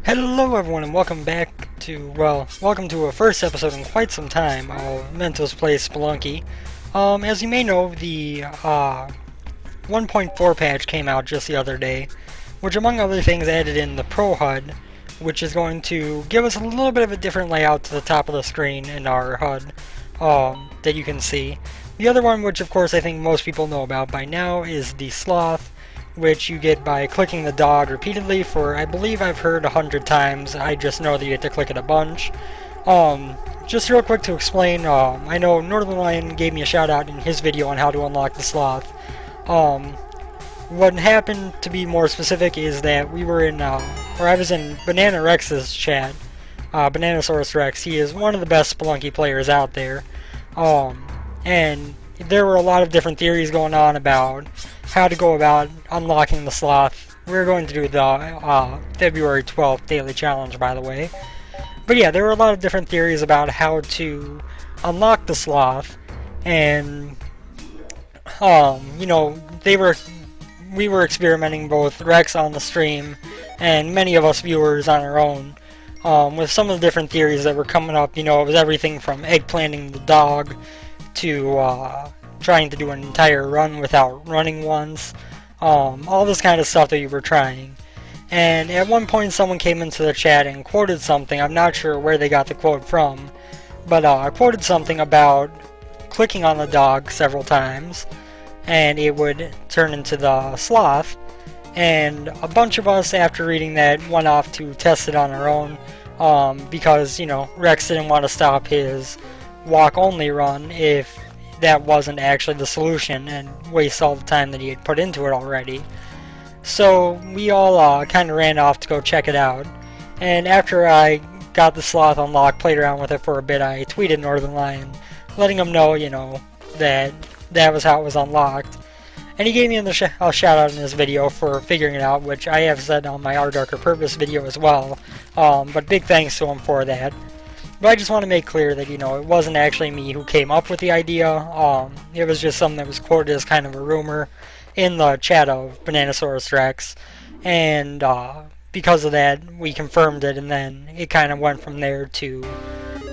Hello everyone and welcome back to, welcome to a first episode in quite some time of Mentos Plays Spelunky. As you may know, the 1.4 patch came out just the other day, which among other things added in the ProHUD, which is going to give us a little bit of a different layout to the top of the screen in our HUD that you can see. The other one, which of course I think most people know about by now, is the Sloth, which you get by clicking the dog repeatedly for, I believe I've heard 100 times. I just know that you have to click it a bunch. Just real quick to explain, I know Northern Lion gave me a shout out in his video on how to unlock the Sloth. What happened, to be more specific, is that we were in, or I was in Banana Rex's chat. Bananasaurus Rex, he is one of the best Spelunky players out there. And there were a lot of different theories going on about how to go about unlocking the Sloth. We're going to do the February 12th daily challenge, by the way. But yeah, there were a lot of different theories about how to unlock the Sloth, and you know, we were experimenting, both Rex on the stream and many of us viewers on our own, with some of the different theories that were coming up. You know, it was everything from eggplanting the dog to trying to do an entire run without running once, all this kind of stuff that you were trying. And at one point someone came into the chat and quoted something. I'm not sure where they got the quote from, but quoted something about clicking on the dog several times and it would turn into the Sloth. And a bunch of us, after reading that, went off to test it on our own, because, you know, Rex didn't want to stop his walk-only run if that wasn't actually the solution and waste all the time that he had put into it already. So we all kind of ran off to go check it out, and after I got the Sloth unlocked, played around with it for a bit, I tweeted Northern Lion, letting him know, you know, that was how it was unlocked. And he gave me a shout out in this video for figuring it out, which I have said on my Our Darker Purpose video as well, but big thanks to him for that. But I just want to make clear that, you know, it wasn't actually me who came up with the idea. It was just something that was quoted as kind of a rumor in the chat of Bananasaurus Rex, and because of that, we confirmed it, and then it kind of went from there to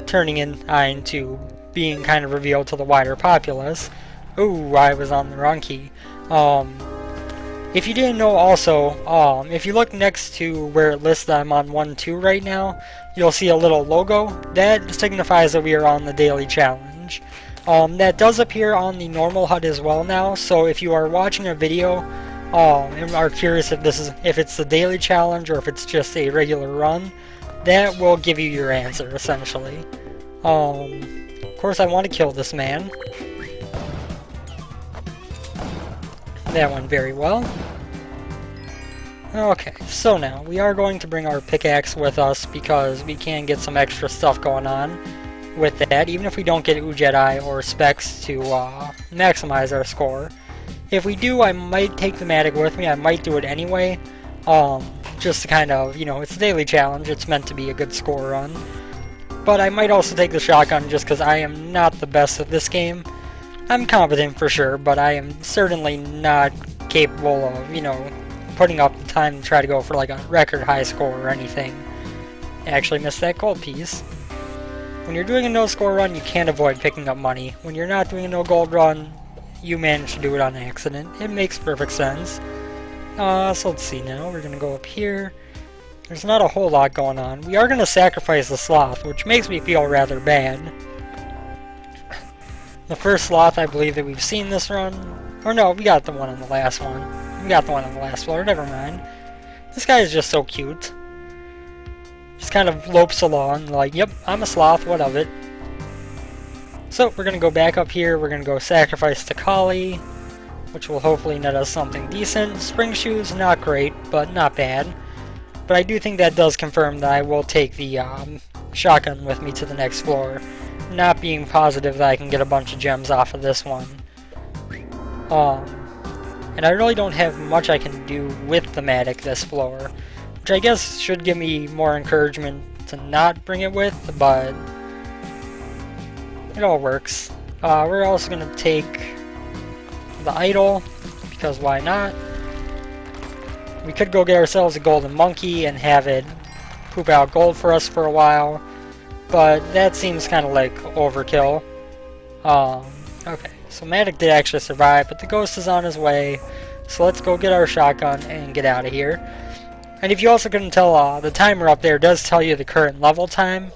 turning into being kind of revealed to the wider populace. Ooh, I was on the wrong key. If you didn't know also, if you look next to where it lists that I'm on 1-2 right now, you'll see a little logo. That signifies that we are on the daily challenge. That does appear on the normal HUD as well now, so if you are watching a video and are curious if it's the daily challenge or if it's just a regular run, that will give you your answer, essentially. Of course, I want to kill this man. That went very well. Okay, so now we are going to bring our pickaxe with us because we can get some extra stuff going on with that, even if we don't get Jedi or specs to maximize our score. If we do, I might take the Matic with me. I might do it anyway, just to kind of, you know, it's a daily challenge, it's meant to be a good score run. But I might also take the shotgun just because I am not the best at this game. I'm competent for sure, but I am certainly not capable of, you know, putting up the time to try to go for like a record high score or anything. I actually missed that gold piece. When you're doing a no score run, you can't avoid picking up money. When you're not doing a no gold run, you manage to do it on accident. It makes perfect sense. So let's see now. We're going to go up here. There's not a whole lot going on. We are going to sacrifice the Sloth, which makes me feel rather bad. The first Sloth I believe that we've seen this run. Or no, we got the one on the last one. We got the one on the last floor, never mind. This guy is just so cute. Just kind of lopes along like, yep, I'm a Sloth, what of it. So we're going to go back up here, we're going to go sacrifice to Kali, which will hopefully net us something decent. Spring shoes, not great, but not bad. But I do think that does confirm that I will take the shotgun with me to the next floor. Not being positive that I can get a bunch of gems off of this one. And I really don't have much I can do with the Matic this floor, which I guess should give me more encouragement to not bring it with, but it all works. We're also going to take the idol, because why not? We could go get ourselves a golden monkey and have it poop out gold for us for a while, but that seems kind of like overkill. Okay, so Matic did actually survive, but the ghost is on his way, so let's go get our shotgun and get out of here. And if you also couldn't tell, the timer up there does tell you the current level time,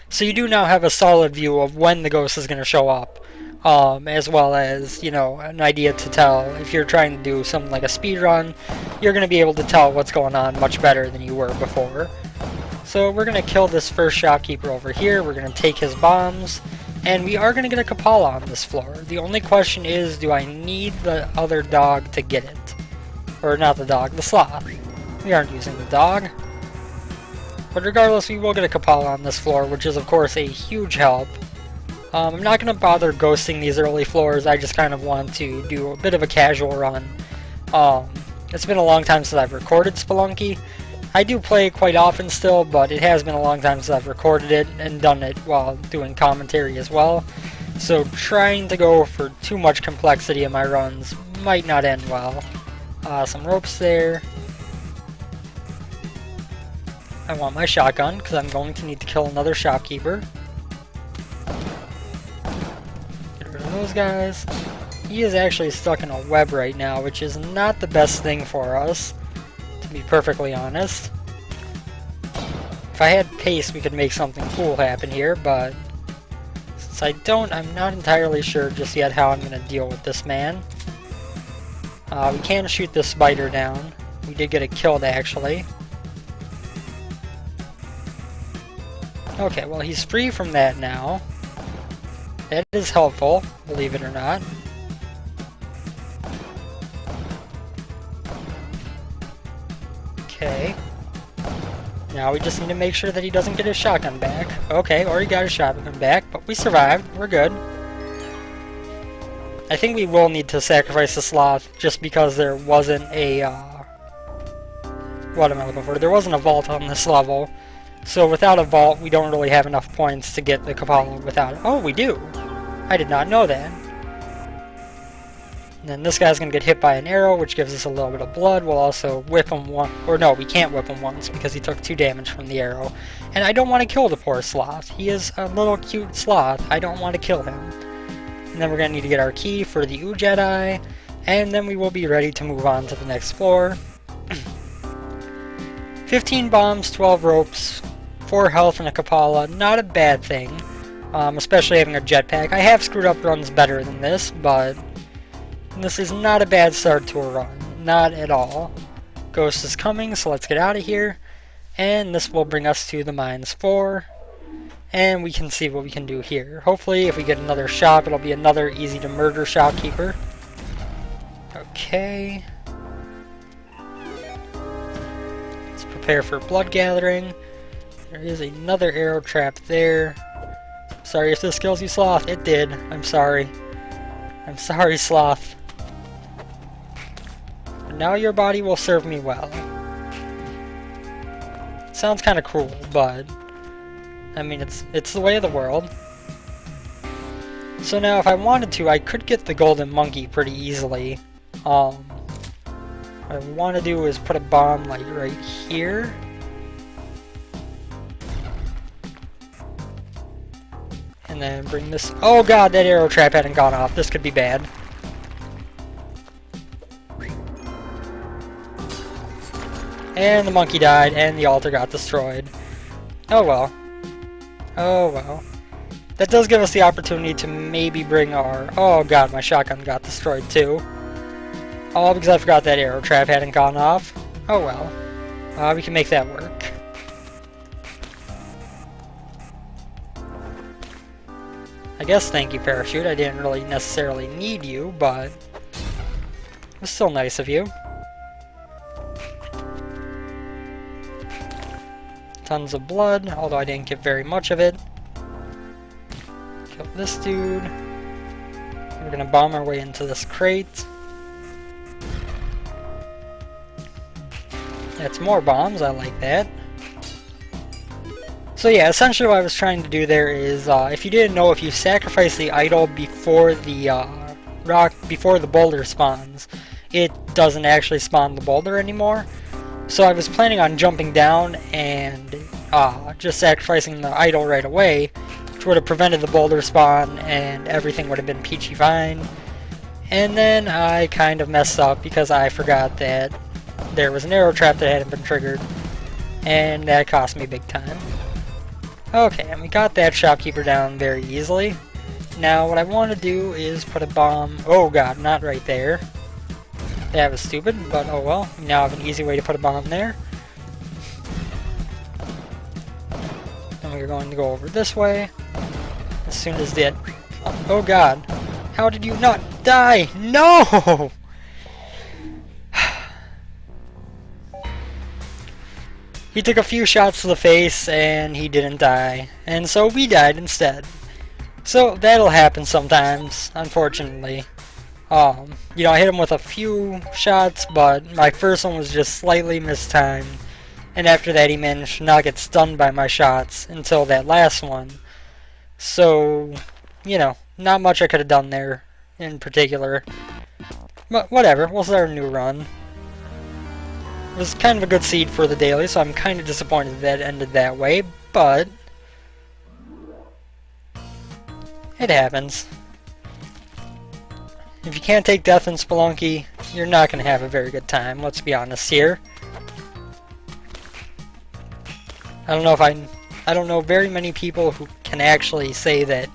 so you do now have a solid view of when the ghost is going to show up, as well as, you know, an idea to tell if you're trying to do something like a speed run, you're going to be able to tell what's going on much better than you were before. So we're going to kill this first shopkeeper over here, we're going to take his bombs, and we are going to get a Kapala on this floor. The only question is, do I need the other dog to get it? Or not the dog, the sloth. We aren't using the dog. But regardless, we will get a Kapala on this floor, which is of course a huge help. I'm not going to bother ghosting these early floors, I just kind of want to do a bit of a casual run. It's been a long time since I've recorded Spelunky. I do play quite often still, but it has been a long time since I've recorded it and done it while doing commentary as well. So trying to go for too much complexity in my runs might not end well. Some ropes there. I want my shotgun because I'm going to need to kill another shopkeeper. Get rid of those guys. He is actually stuck in a web right now, which is not the best thing for us, to be perfectly honest. If I had pace, we could make something cool happen here, but since I don't, I'm not entirely sure just yet how I'm going to deal with this man. We can shoot this spider down. We did get it killed, actually. Okay, well, he's free from that now. That is helpful, believe it or not. Okay. Now we just need to make sure that he doesn't get his shotgun back. Okay, already got his shotgun back, but we survived. We're good. I think we will need to sacrifice the sloth just because there wasn't a, what am I looking for? There wasn't a vault on this level. So without a vault, we don't really have enough points to get the Kapala without it. Oh, we do! I did not know that. And then this guy's going to get hit by an arrow, which gives us a little bit of blood. We'll also whip him once. Or no, we can't whip him once because he took 2 damage from the arrow. And I don't want to kill the poor sloth. He is a little cute sloth. I don't want to kill him. And then we're going to need to get our key for the Jedi. And then we will be ready to move on to the next floor. 15 bombs, 12 ropes, 4 health, and a Kapala. Not a bad thing. Especially having a jetpack. I have screwed up runs better than this, but this is not a bad start to a run. Not at all. Ghost is coming, so let's get out of here. And this will bring us to the Mines 4. And we can see what we can do here. Hopefully, if we get another shop, it'll be another easy to murder shopkeeper. Okay. Let's prepare for blood gathering. There is another arrow trap there. Sorry if this kills you, Sloth. It did. I'm sorry. I'm sorry, Sloth. But now your body will serve me well. Sounds kind of cruel, but I mean, it's the way of the world. So now, if I wanted to, I could get the golden monkey pretty easily. What I want to do is put a bomb like right here. And then bring this... Oh god, that arrow trap hadn't gone off. This could be bad. And the monkey died, and the altar got destroyed. Oh well. Oh well. That does give us the opportunity to maybe bring our... Oh god, my shotgun got destroyed too. All because I forgot that arrow trap hadn't gone off. Oh well. We can make that work. I guess thank you, Parachute. I didn't really necessarily need you, but it was still nice of you. Tons of blood, although I didn't get very much of it. Kill this dude. We're gonna bomb our way into this crate. That's more bombs, I like that. So yeah, essentially what I was trying to do there is, if you didn't know, if you sacrifice the idol before the boulder spawns, it doesn't actually spawn the boulder anymore. So I was planning on jumping down and just sacrificing the idol right away, which would have prevented the boulder spawn and everything would have been peachy fine. And then I kind of messed up because I forgot that there was an arrow trap that hadn't been triggered, and that cost me big time. Okay, and we got that shopkeeper down very easily. Now what I want to do is put a bomb. Oh god, not right there. That was stupid, but oh well. We now have an easy way to put a bomb there. And we're going to go over this way. As soon as that... Oh god. How did you not die? No! He took a few shots to the face and he didn't die. And so we died instead. So that'll happen sometimes, unfortunately. You know, I hit him with a few shots, but my first one was just slightly mistimed. And after that he managed to not get stunned by my shots until that last one. So, you know, not much I could have done there in particular. But whatever, we'll start a new run. It was kind of a good seed for the daily, so I'm kind of disappointed that it ended that way, but it happens. If you can't take death in Spelunky, you're not going to have a very good time, let's be honest here. I don't know very many people who can actually say that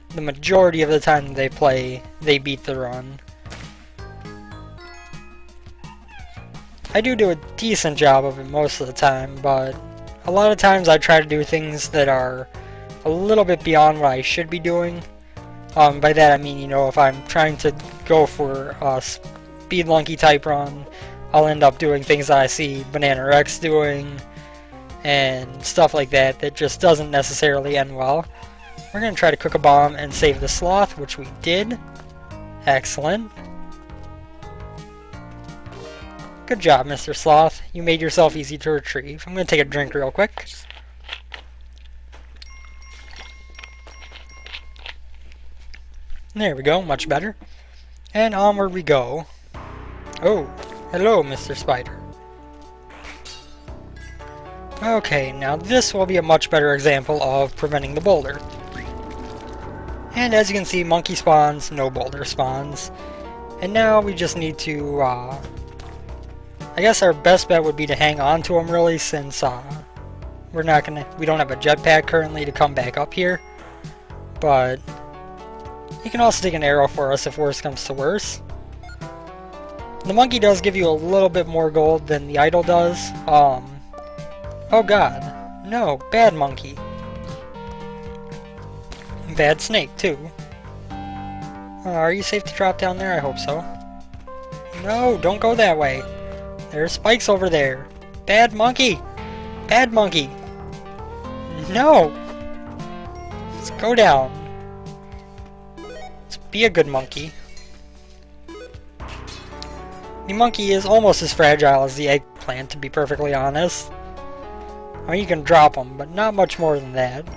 the majority of the time they play, they beat the run. I do a decent job of it most of the time, but a lot of times I try to do things that are a little bit beyond what I should be doing. By that I mean, you know, if I'm trying to go for a Spelunky type run, I'll end up doing things that I see Banana Rex doing, and stuff like that that just doesn't necessarily end well. We're going to try to cook a bomb and save the Sloth, which we did. Excellent. Good job, Mr. Sloth. You made yourself easy to retrieve. I'm going to take a drink real quick. There we go, much better. And onward we go. Oh, hello, Mr. Spider. Okay, now this will be a much better example of preventing the boulder. And as you can see, monkey spawns, no boulder spawns. And now we just need to, I guess our best bet would be to hang on to him really, since we don't have a jetpack currently to come back up here. But he can also take an arrow for us if worse comes to worse. The monkey does give you a little bit more gold than the idol does. Oh god, no, bad monkey. Bad snake too. Are you safe to drop down there? I hope so. No, don't go that way. There are spikes over there. Bad monkey! Bad monkey! No! Let's go down. Let's be a good monkey. The monkey is almost as fragile as the eggplant, to be perfectly honest. I mean, you can drop them, but not much more than that.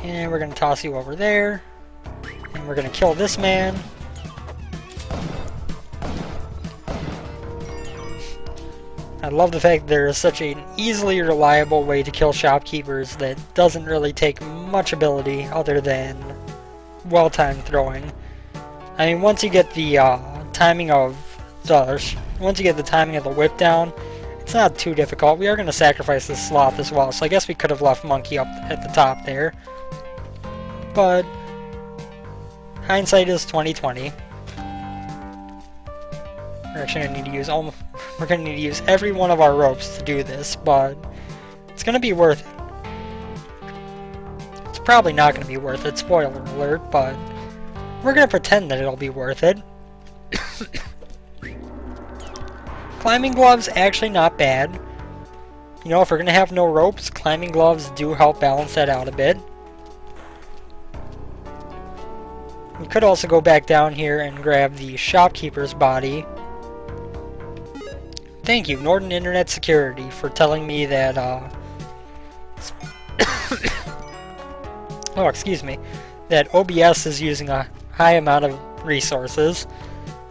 And we're going to toss you over there. And we're going to kill this man. I love the fact that there is such an easily reliable way to kill shopkeepers that doesn't really take much ability other than well-timed throwing. I mean, once you get the timing of the whip down, it's not too difficult. We are going to sacrifice this Sloth as well, so I guess we could have left Monkey up at the top there. But hindsight is 20/20. We're actually going to need to use every one of our ropes to do this, but it's going to be worth it. It's probably not going to be worth it, spoiler alert, but we're going to pretend that it'll be worth it. Climbing gloves, actually not bad. You know, if we're going to have no ropes, climbing gloves do help balance that out a bit. We could also go back down here and grab the shopkeeper's body. Thank you, Norton Internet Security, for telling me that, oh, excuse me, that OBS is using a high amount of resources.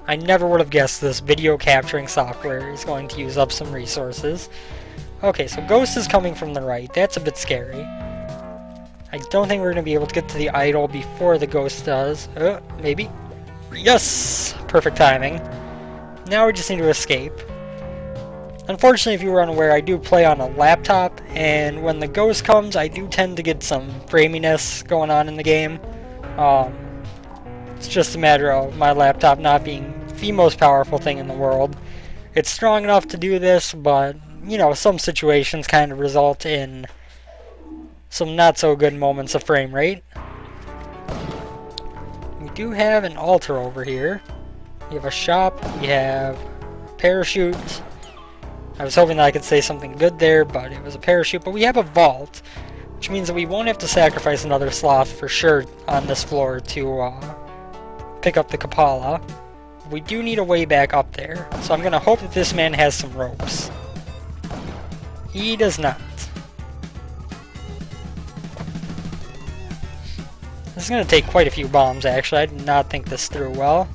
I never would have guessed this video capturing software is going to use up some resources. Okay, so Ghost is coming from the right. That's a bit scary. I don't think we're going to be able to get to the idol before the Ghost does. Maybe. Yes! Perfect timing. Now we just need to escape. Unfortunately, if you were unaware, I do play on a laptop, and when the Ghost comes, I do tend to get some framiness going on in the game. It's just a matter of my laptop not being the most powerful thing in the world. It's strong enough to do this, but, you know, some situations kind of result in some not so good moments of frame rate. We do have an altar over here. We have a shop, we have a parachute. I was hoping that I could say something good there, but it was a parachute. But we have a vault, which means that we won't have to sacrifice another sloth for sure on this floor to pick up the Kapala. We do need a way back up there, so I'm going to hope that this man has some ropes. He does not. This is going to take quite a few bombs, actually. I did not think this through well.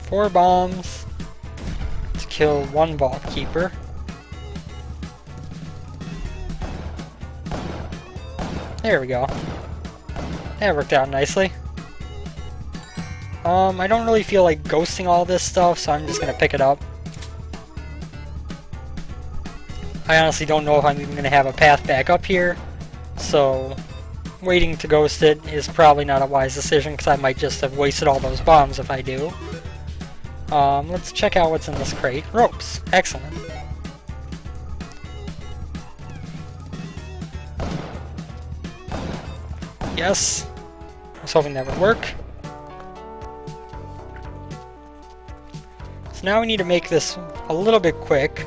4 bombs to kill 1 vault keeper. There we go. That worked out nicely. I don't really feel like ghosting all this stuff, so I'm just gonna pick it up. I honestly don't know if I'm even gonna have a path back up here, so waiting to ghost it is probably not a wise decision, because I might just have wasted all those bombs if I do. Let's check out what's in this crate. Ropes. Excellent. Yes. I was hoping that would work. So now we need to make this a little bit quick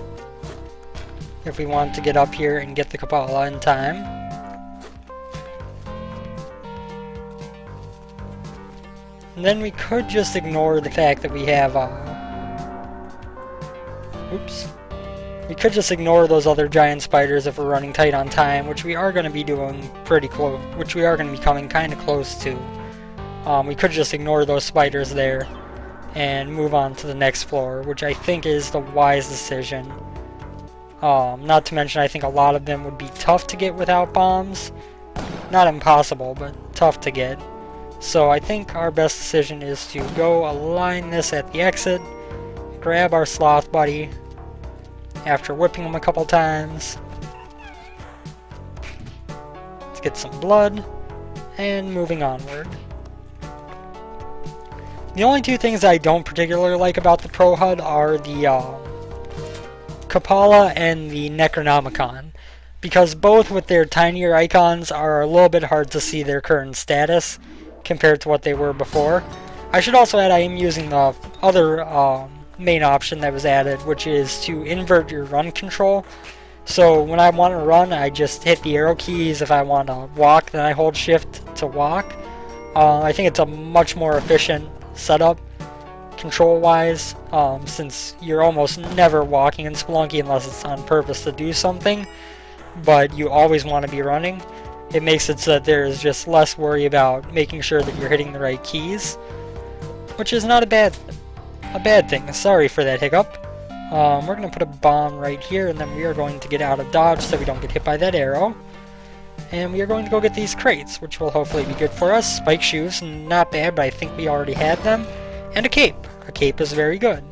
if we want to get up here and get the Kapala in time. And then we could just ignore the fact that we have, oops. We could just ignore those other giant spiders if we're running tight on time, which we are going to be doing pretty close, which we are going to be coming kind of close to. We could just ignore those spiders there and move on to the next floor, which I think is the wise decision. Not to mention, I think a lot of them would be tough to get without bombs. Not impossible, but tough to get. So I think our best decision is to go align this at the exit, grab our sloth buddy after whipping him a couple times. Let's get some blood, and moving onward. The only 2 things I don't particularly like about the ProHUD are the Kapala and the Necronomicon, because both with their tinier icons are a little bit hard to see their current status compared to what they were before. I should also add I am using the other main option that was added, which is to invert your run control. So when I want to run, I just hit the arrow keys. If I want to walk, then I hold shift to walk. I think it's a much more efficient setup control wise, since you're almost never walking in Spelunky unless it's on purpose to do something, but you always want to be running. It makes it so that there is just less worry about making sure that you're hitting the right keys, which is not a bad thing. Sorry for that hiccup. We're going to put a bomb right here, and then we are going to get out of dodge so we don't get hit by that arrow. And we are going to go get these crates, which will hopefully be good for us. Spike shoes, not bad, but I think we already had them. And a cape. A cape is very good.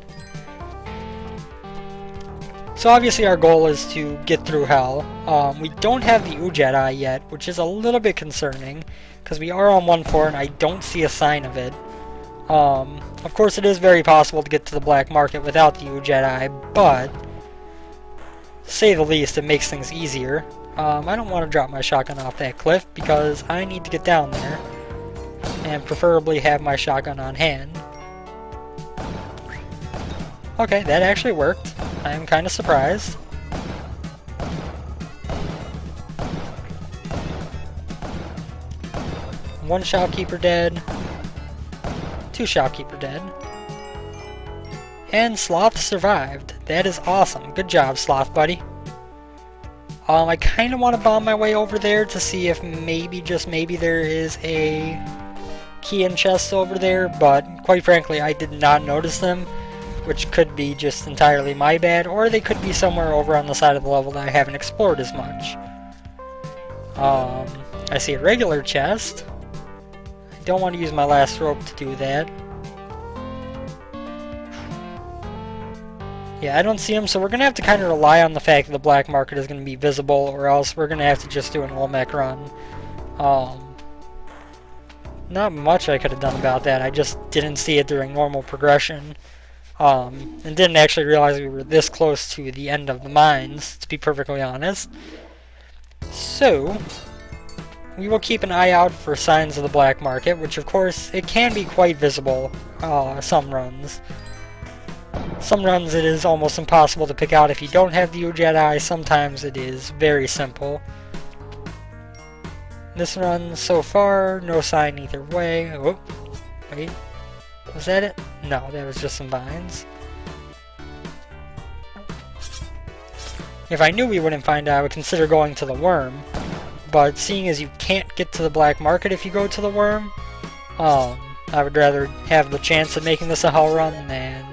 So obviously our goal is to get through hell. We don't have the Jedi yet, which is a little bit concerning, because we are on 1 floor and I don't see a sign of it. Of course it is very possible to get to the black market without the Jedi, but to say the least, it makes things easier. I don't want to drop my shotgun off that cliff because I need to get down there, and preferably have my shotgun on hand. Okay, that actually worked. I'm kind of surprised. One shopkeeper dead. 2 shopkeeper dead. And Sloth survived. That is awesome. Good job, Sloth buddy. I kind of want to bomb my way over there to see if maybe, just maybe, there is a key-in chests over there, but quite frankly I did not notice them, which could be just entirely my bad, or they could be somewhere over on the side of the level that I haven't explored as much. I see a regular chest. I don't want to use my last rope to do that. Yeah, I don't see him, so we're going to have to kind of rely on the fact that the black market is going to be visible, or else we're going to have to just do an Olmec run. Not much I could have done about that. I just didn't see it during normal progression. And didn't actually realize we were this close to the end of the mines, to be perfectly honest. So, we will keep an eye out for signs of the black market, which of course, it can be quite visible some runs. Some runs it is almost impossible to pick out if you don't have the UJET eye. Sometimes it is very simple. This run so far, no sign either way. Oh, wait. Was that it? No, that was just some vines. If I knew we wouldn't find it, I would consider going to the worm. But seeing as you can't get to the black market if you go to the worm, I would rather have the chance of making this a hell run than...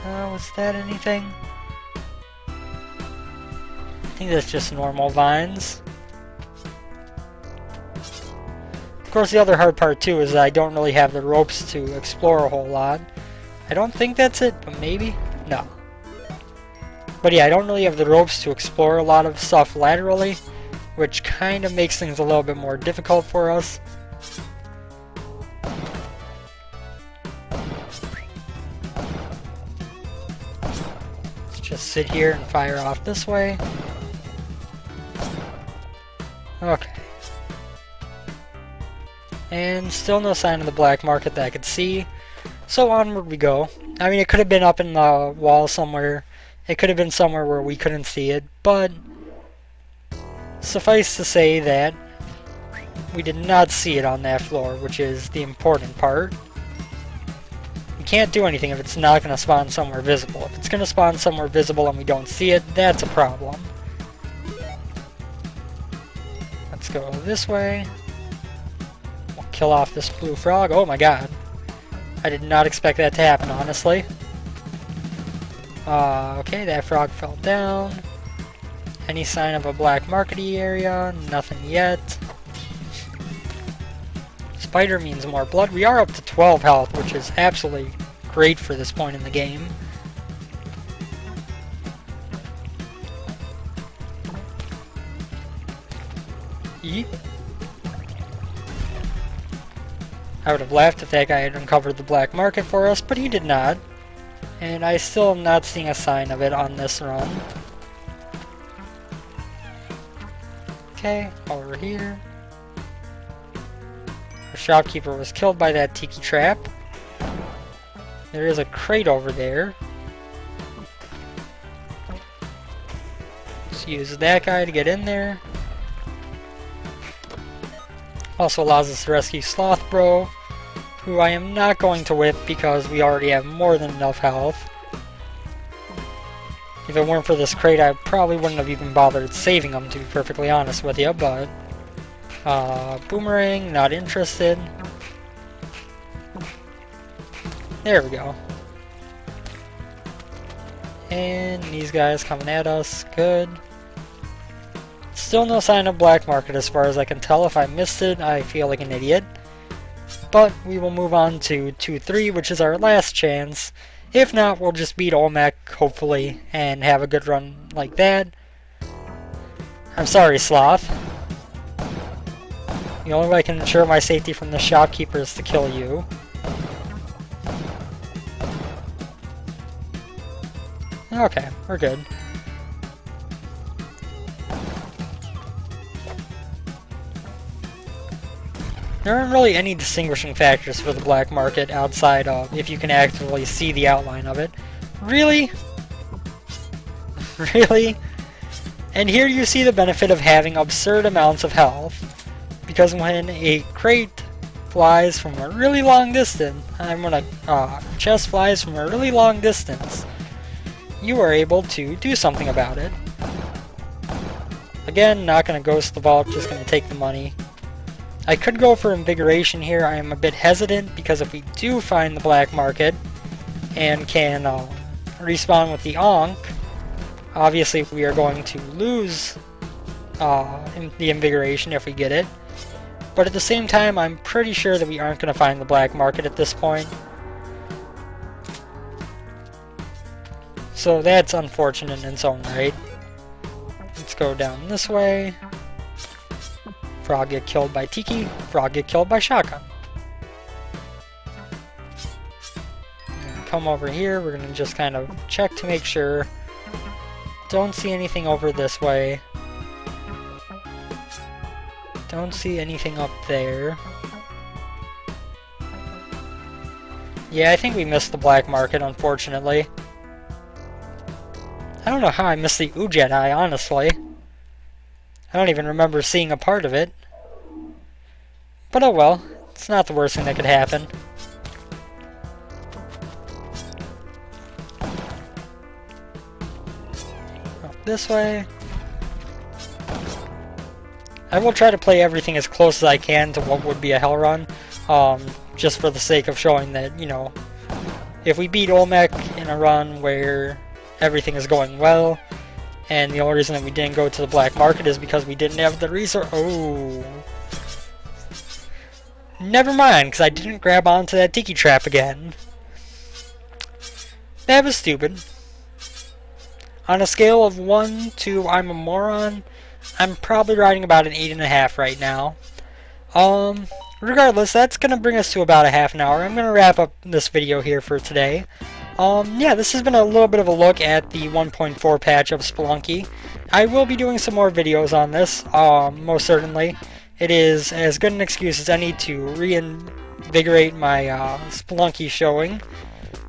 was that anything? I think that's just normal vines. Of course, the other hard part too is that I don't really have the ropes to explore a whole lot. I don't think that's it, but maybe? No. But yeah, I don't really have the ropes to explore a lot of stuff laterally, which kind of makes things a little bit more difficult for us. Let's just sit here and fire off this way. Okay. And still no sign of the black market that I could see. So onward we go. I mean, it could have been up in the wall somewhere. It could have been somewhere where we couldn't see it, but suffice to say that we did not see it on that floor, which is the important part. We can't do anything if it's not going to spawn somewhere visible. If it's going to spawn somewhere visible and we don't see it, that's a problem. Let's go this way. We'll kill off this blue frog. Oh my god. I did not expect that to happen, honestly. Okay, that frog fell down. Any sign of a black markety area? Nothing yet. Spider means more blood. We are up to 12 health, which is absolutely great for this point in the game. Yeep. I would have laughed if that guy had uncovered the black market for us, but he did not. And I still am not seeing a sign of it on this run. Okay, over here. Our shopkeeper was killed by that tiki trap. There is a crate over there. Let's use that guy to get in there. Also allows us to rescue Sloth Bro, who I am not going to whip because we already have more than enough health. If it weren't for this crate, I probably wouldn't have even bothered saving him, to be perfectly honest with you, but... Boomerang, not interested. There we go. And these guys coming at us, good. Still no sign of black market as far as I can tell. If I missed it, I feel like an idiot. But we will move on to 2-3, which is our last chance. If not, we'll just beat Olmec, hopefully, and have a good run like that. I'm sorry, Sloth. The only way I can ensure my safety from the shopkeeper is to kill you. Okay, we're good. There aren't really any distinguishing factors for the black market outside of if you can actively see the outline of it. Really? Really? And here you see the benefit of having absurd amounts of health. Because when a crate flies from a really long distance, when a chest flies from a really long distance, you are able to do something about it. Again, not going to ghost the vault, just going to take the money. I could go for invigoration here. I am a bit hesitant because if we do find the black market and can respawn with the Ankh, obviously we are going to lose the invigoration if we get it. But at the same time, I'm pretty sure that we aren't going to find the black market at this point. So that's unfortunate in its own right. Let's go down this way. Frog get killed by Tiki. Frog get killed by Shotgun. Come over here. We're going to just kind of check to make sure. Don't see anything over this way. Don't see anything up there. Yeah, I think we missed the black market, unfortunately. I don't know how I missed the Jedi, honestly. I don't even remember seeing a part of it. But oh well, it's not the worst thing that could happen. Up this way. I will try to play everything as close as I can to what would be a hell run, just for the sake of showing that, you know, if we beat Olmec in a run where everything is going well, and the only reason that we didn't go to the black market is because we didn't have the resource. Oh. Never mind, because I didn't grab onto that tiki trap again. That was stupid. On a scale of 1 to I'm a moron, I'm probably riding about an 8.5 right now. Regardless, that's going to bring us to about a half an hour. I'm going to wrap up this video here for today. Yeah, this has been a little bit of a look at the 1.4 patch of Spelunky. I will be doing some more videos on this, most certainly. It is as good an excuse as any to reinvigorate my Spelunky showing.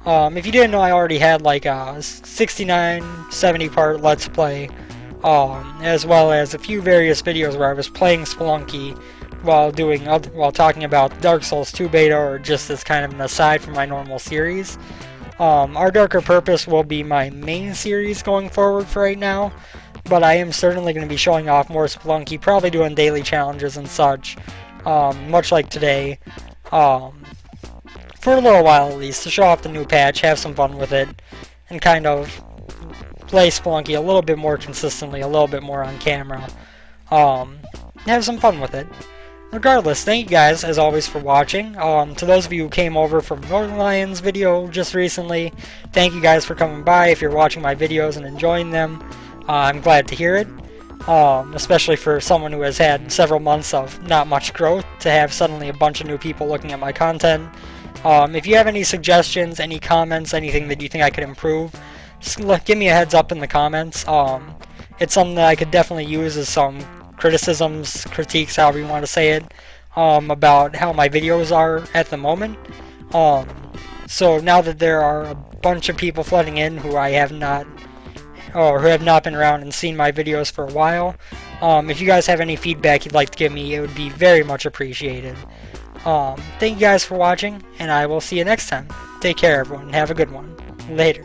If you didn't know, I already had like a 69, 70 part Let's Play, as well as a few various videos where I was playing Spelunky while talking about Dark Souls 2 beta, or just as kind of an aside from my normal series. Our Darker Purpose will be my main series going forward for right now, but I am certainly going to be showing off more Spelunky, probably doing daily challenges and such, much like today, for a little while at least, to show off the new patch, have some fun with it, and kind of play Spelunky a little bit more consistently, a little bit more on camera, have some fun with it. Regardless, thank you guys, as always, for watching. To those of you who came over from Northern Lions video just recently, thank you guys for coming by. If you're watching my videos and enjoying them, I'm glad to hear it. Especially for someone who has had several months of not much growth, to have suddenly a bunch of new people looking at my content. If you have any suggestions, any comments, anything that you think I could improve, just give me a heads up in the comments. It's something that I could definitely use as some criticisms, critiques, however you want to say it, about how my videos are at the moment. So now that there are a bunch of people flooding in who I have not, or who have not been around and seen my videos for a while, if you guys have any feedback you'd like to give me, it would be very much appreciated. Thank you guys for watching, and I will see you next time. Take care, everyone, and have a good one. Later.